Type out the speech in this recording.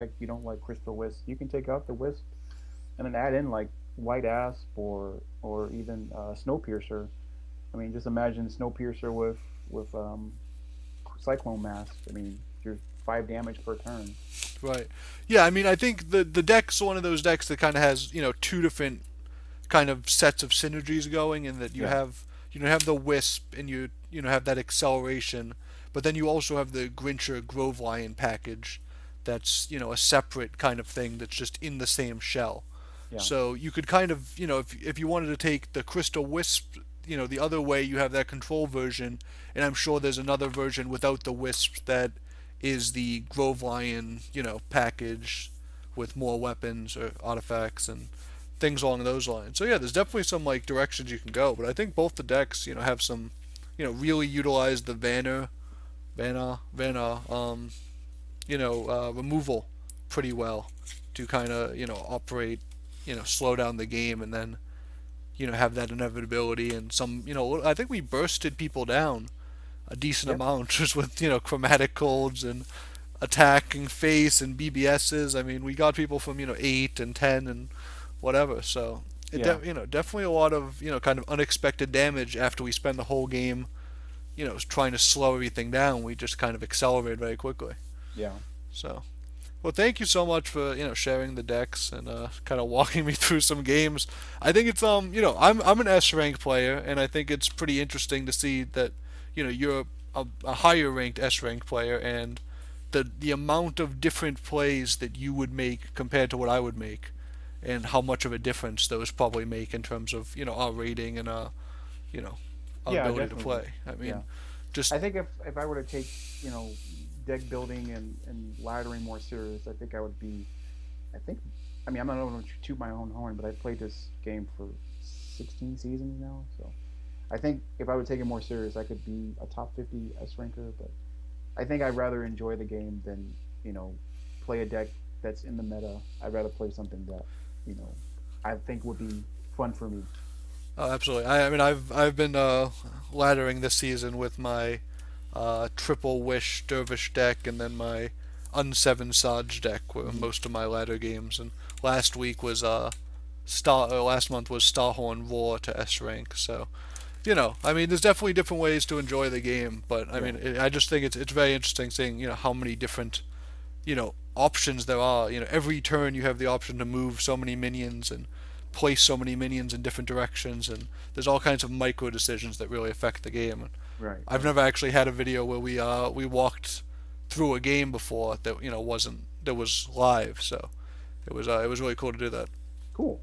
deck, you don't like Crystal Wisp, you can take out the Wisp and then add in like White Asp or even Snowpiercer. I mean, just imagine Snowpiercer with Cyclone Mask. I mean, you're 5 damage per turn. Right. Yeah, I mean, I think the deck's one of those decks that kind of has two different kind of sets of synergies going, in that you Yeah, have have the Wisp, and you have that acceleration, but then you also have the Grincher Grove Lion package, that's a separate kind of thing that's just in the same shell. yeah, So you could kind of if you wanted to take the Crystal Wisp the other way, you have that control version, and I'm sure there's another version without the Wisp that is the Grove Lion package with more weapons or artifacts and things along those lines. So yeah, there's definitely some like directions you can go, but I think both the decks have some really utilize the Vanna removal pretty well to kind of operate, slow down the game, and then have that inevitability and some I think we bursted people down a decent yep, amount just with chromatic colds and attacking face and BBSs. I mean, we got people from 8 and 10 and whatever. So yeah, definitely a lot of kind of unexpected damage after we spend the whole game trying to slow everything down. We just kind of accelerate very quickly. yeah, So. Well, thank you so much for sharing the decks and kind of walking me through some games. I think it's I'm an S rank player, and I think it's pretty interesting to see that you're a higher ranked S rank player, and the amount of different plays that you would make compared to what I would make, and how much of a difference those probably make in terms of our rating and you know our yeah, ability to definitely. play. I Yeah, mean, just I think if I were to take deck building and laddering more serious, I think I would be. I think. I mean, I'm not going to toot my own horn, but I played this game for 16 seasons now, so I think if I would take it more serious, I could be a top 50 S ranker. But I think I'd rather enjoy the game than play a deck that's in the meta. I'd rather play something that you know I think would be fun for me. oh, absolutely. I mean, I've been laddering this season with my triple wish dervish deck, and then my unseven Saj deck were Hmm. most of my ladder games. And last week was last month was Starhorn Roar to S rank. So I mean, there's definitely different ways to enjoy the game, but I Yeah, mean, I just think it's very interesting seeing how many different options there are. Every turn you have the option to move so many minions and place so many minions in different directions, and there's all kinds of micro decisions that really affect the game. And right, I've right. never actually had a video where we walked through a game before that wasn't that was live, so it was really cool to do that. Cool.